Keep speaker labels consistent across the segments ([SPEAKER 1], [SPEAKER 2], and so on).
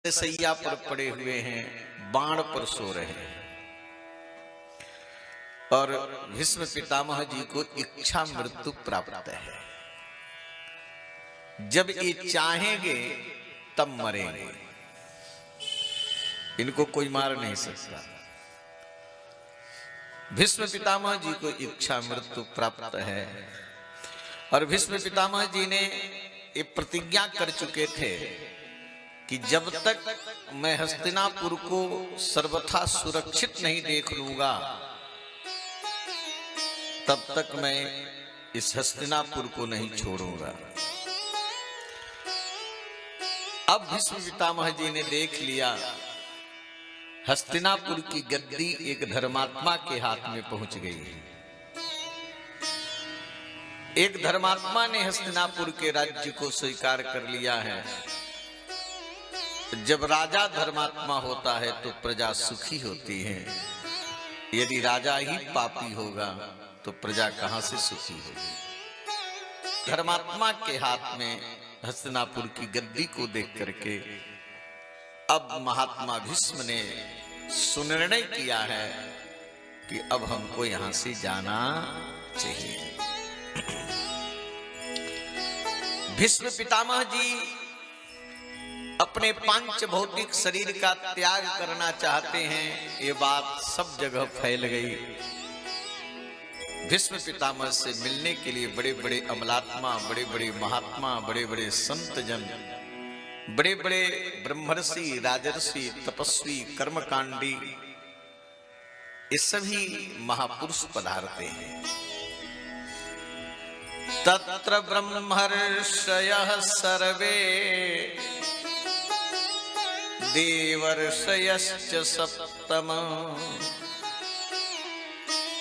[SPEAKER 1] तटसैया पर पड़े हुए हैं, बाण पर सो रहे हैं। और भीष्म पितामह जी को इच्छा मृत्यु प्राप्त है। जब ये चाहेंगे तब मरेंगे, इनको कोई मार नहीं सकता। भीष्म पितामह जी को इच्छा मृत्यु प्राप्त है और भीष्म पितामह जी ने ये प्रतिज्ञा कर चुके थे कि जब तक मैं हस्तिनापुर को सर्वथा सुरक्षित नहीं देख लूंगा तब तक मैं इस हस्तिनापुर को नहीं छोड़ूंगा। अब भीष्म पितामह जी ने देख लिया हस्तिनापुर की गद्दी एक धर्मात्मा के हाथ में पहुंच गई है। एक धर्मात्मा ने हस्तिनापुर के राज्य को स्वीकार कर लिया है। जब राजा धर्मात्मा होता है तो प्रजा सुखी होती है। यदि राजा ही पापी होगा तो प्रजा कहां से सुखी होगी। धर्मात्मा के हाथ में हस्तिनापुर की गद्दी को देख करके अब महात्मा भीष्म ने सुनिर्णय किया है कि अब हमको यहां से जाना चाहिए। भीष्म पितामह जी अपने पांच भौतिक शरीर का त्याग करना चाहते हैं। ये बात सब जगह फैल गई। भीष्म पितामह से मिलने के लिए बड़े बड़े अमलात्मा, बड़े बड़े महात्मा, बड़े बड़े संत जन, बड़े बड़े ब्रह्मर्षि, राजर्षि, तपस्वी, कर्मकांडी, ये सभी महापुरुष पधारते हैं। तत्र ब्रह्मर्षयः सर्वे देवर्षयश्च सप्तम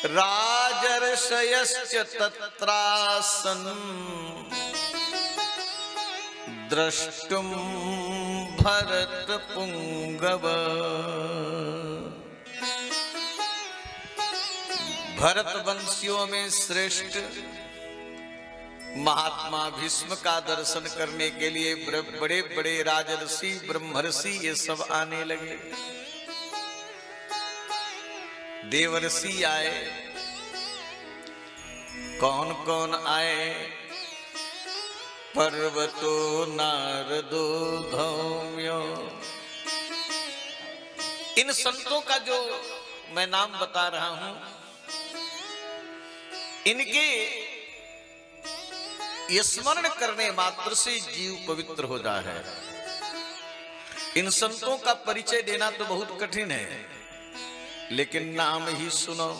[SPEAKER 1] राजर्षयश्च तत्रासन् द्रष्टुम भरत पुंगव। भरत वंशियों में श्रेष्ठ महात्मा भीष्म का दर्शन करने के लिए बड़े बड़े राजर्षि, ब्रह्मर्षि ये सब आने लगे। देवर्षि आए। कौन कौन आए? पर्वतो नारदो धौम्यो। इन संतों का जो मैं नाम बता रहा हूं, इनके स्मरण करने मात्र से जीव पवित्र हो जाता है। इन संतों का परिचय देना तो बहुत कठिन है, लेकिन नाम ही सुनो।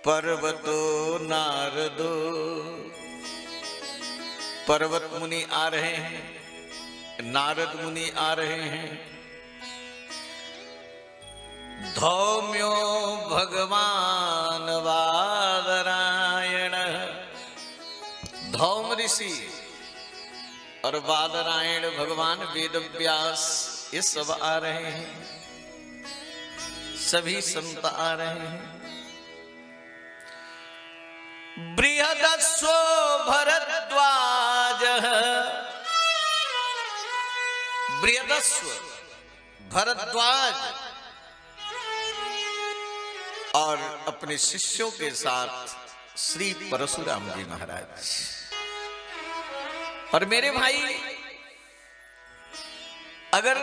[SPEAKER 1] पर्वतो नारदो, पर्वत मुनि आ रहे हैं, नारद मुनि आ रहे हैं। धौम्यो भगवान वादरायण, धौम ऋषि और वादरायण भगवान वेदव्यास ये सब आ रहे हैं। सभी संत आ रहे हैं। बृहदस्वो भरद्वाज, बृहदस्व भरद्वाज और अपने शिष्यों के साथ श्री परशुराम जी महाराज। और मेरे भाई, अगर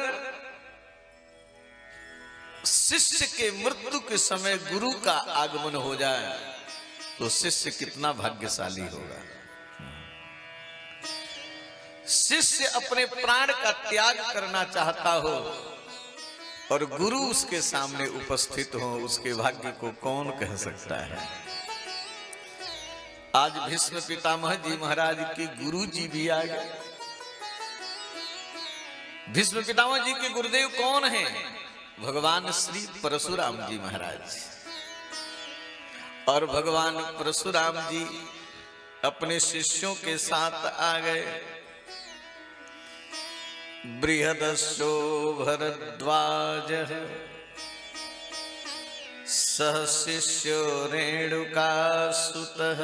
[SPEAKER 1] शिष्य के मृत्यु के समय गुरु का आगमन हो जाए तो शिष्य कितना भाग्यशाली होगा। शिष्य अपने प्राण का त्याग करना चाहता हो और गुरु उसके सामने उपस्थित हो, उसके भाग्य को कौन कह सकता है। आज भीष्म पितामह जी महाराज के गुरु जी भी आ गए। भीष्म पितामह जी के गुरुदेव कौन हैं? भगवान श्री परशुराम जी महाराज। और भगवान परशुराम जी अपने शिष्यों के साथ आ गए। बृहदस्यो भरद्वाज सह शिष्यो रेणुकासुतः।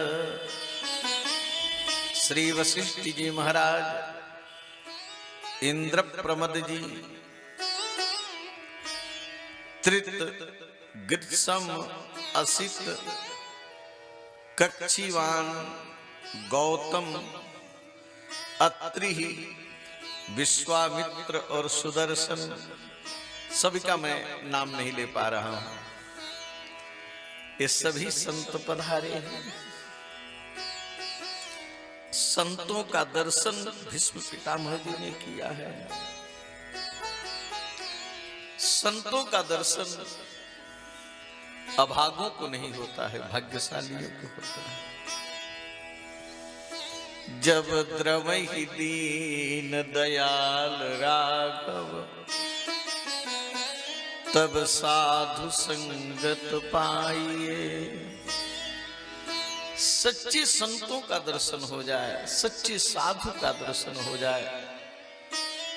[SPEAKER 1] श्री वशिष्ठ जी महाराज इंद्र प्रमद जी, त्रित गित्सम असित, कक्षीवान, गौतम, अत्रि, विश्वामित्र और सुदर्शन, सभी का मैं नाम नहीं ले पा रहा हूं। ये सभी संत पधारे हैं। संतों का दर्शन भीष्म पितामह जी ने किया है। संतों का दर्शन अभागों को नहीं होता है, भाग्यशालियों को होता है। जब द्रवहि दीन दयाल राघव, तब साधु संगत पाइए। सच्चे संतों का दर्शन हो जाए, सच्चे साधु का दर्शन हो जाए,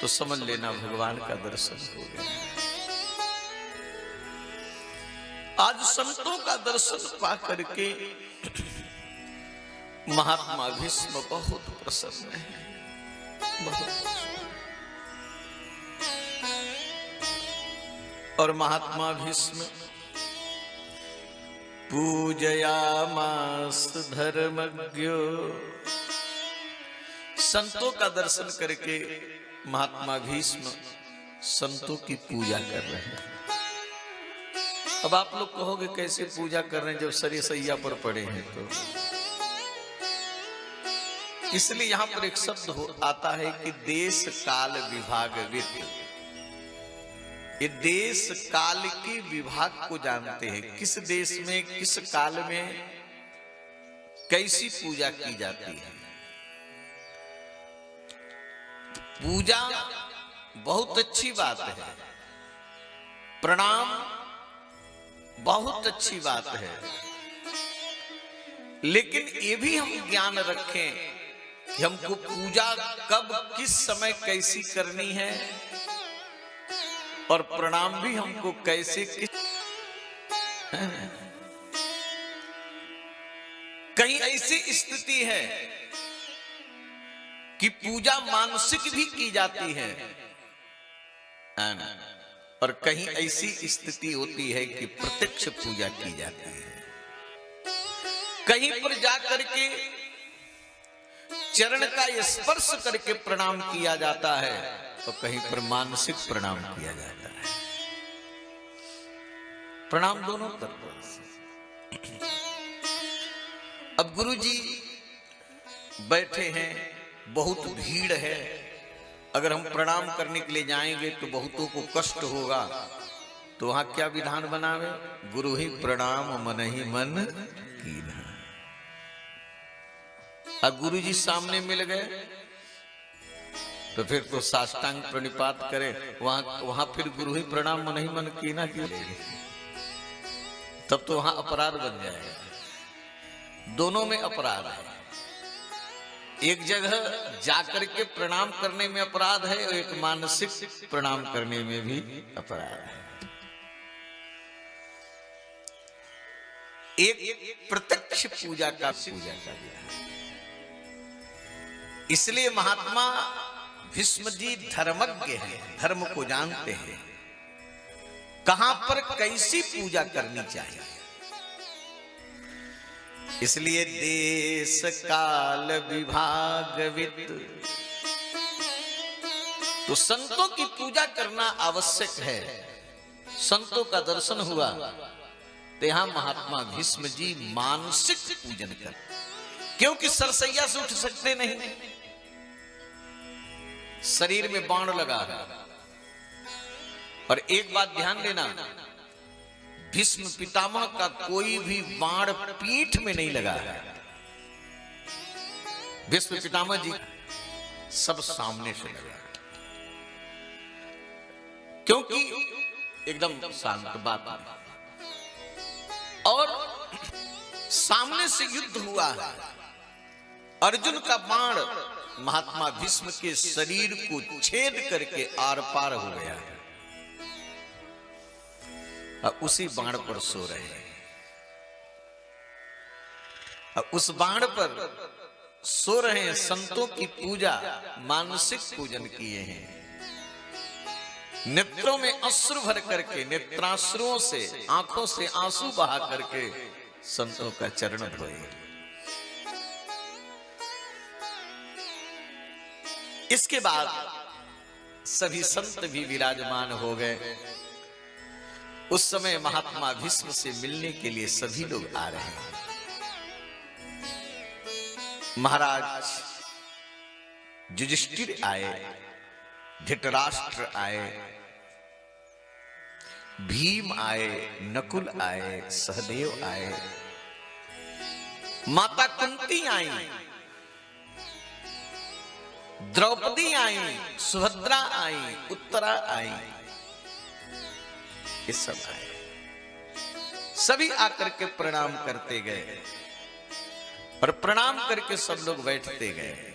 [SPEAKER 1] तो समझ लेना भगवान का दर्शन हो गया। आज संतों का दर्शन पा करके महात्मा भीष्म बहुत प्रसन्न है, बहुत प्रसन्न। और महात्मा भीष्म पूजयामास धर्मज्ञो, संतों का दर्शन करके महात्मा भीष्म संतों की पूजा कर रहे हैं। अब आप लोग कहोगे कैसे पूजा कर रहे हैं जब सरी सैया पर पड़े हैं? तो इसलिए यहां पर एक शब्द आता है कि देश काल विभाग विद। ये देश काल के विभाग को जानते हैं, किस देश में किस काल में कैसी पूजा की जाती है। पूजा बहुत अच्छी बात है, प्रणाम बहुत अच्छी बात है, लेकिन ये भी हम ज्ञान रखें कि हमको पूजा कब किस समय कैसी करनी है, और प्रणाम भी हमको कैसे कहीं ऐसी स्थिति है कि पूजा मानसिक भी की जाती है, और कहीं ऐसी स्थिति होती है कि प्रत्यक्ष पूजा की जाती है। कहीं पर जाकर के चरण का स्पर्श करके प्रणाम किया जाता है, तो कहीं पर मानसिक प्रणाम किया जाता है। प्रणाम दोनों तरफों से। अब गुरुजी बैठे हैं, बहुत भीड़ है, अगर हम प्रणाम करने के लिए जाएंगे तो बहुतों को कष्ट होगा, तो वहां क्या विधान बनावे? गुरु ही प्रणाम मन ही मन कीन्हा। अब गुरुजी सामने मिल गए तो फिर तो साष्टांग प्रणिपात करे, वहां फिर गुरु ही प्रणाम मन ही मन कीन्हा क्यों लेंगे? तब तो वहां अपराध बन जाएगा। दोनों में अपराध है। एक जगह जाकर के प्रणाम करने में अपराध है, और एक मानसिक प्रणाम करने में भी अपराध है। एक प्रत्यक्ष पूजा का विधान। इसलिए महात्मा भीष्म जी धर्मज्ञ हैं, धर्म को जानते हैं, कहां पर कैसी पूजा करनी चाहिए। इसलिए देश काल विभाग विद, तो संतों की पूजा करना आवश्यक है। संतों का दर्शन हुआ तो यहां महात्मा भीष्म जी मानसिक पूजन कर, क्योंकि सरसैया से उठ सकते नहीं, शरीर में बाण लगा है। और एक बात ध्यान देना, भीष्म पितामह का कोई भी बाण पीठ में नहीं लगा है। भीष्म पितामह जी सब सामने से लगा, क्योंकि एकदम शांत बात है। और सामने से युद्ध हुआ है, अर्जुन का बाण महात्मा भीष्म के शरीर को छेद करके आर पार हो गया है। उसी बाण पर सो रहे हैं, उस बाण पर सो रहे हैं। संतों की पूजा मानसिक पूजन किए हैं। नेत्रों में अश्रु भर करके, नेत्राश्रुओं से, आंखों से आंसू बहा करके संतों का चरण धोए। इसके बाद सभी संत भी विराजमान हो गए। उस समय महात्मा भीष्म से मिलने के लिए सभी लोग आ रहे हैं। महाराज युधिष्ठिर आए, धृतराष्ट्र आए, भीम आए, नकुल आए, सहदेव आए, माता कुंती आई, द्रौपदी आई, सुभद्रा आई, उत्तरा आई, ये सब आए। सभी आकर के प्रणाम करते गए और प्रणाम करके सब लोग बैठते गए।